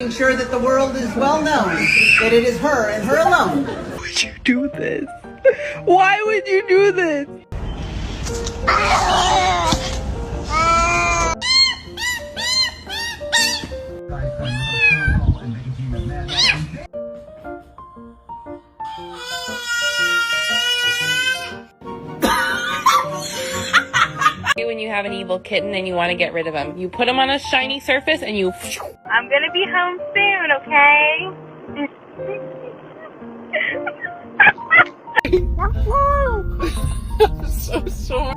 Making sure that the world is well known that it is her and her alone. Why would you do this? Why would you do this? When you have an evil kitten and you want to get rid of him, you put him on a shiny surface and you... I'm gonna be home soon, okay? I'm so sorry.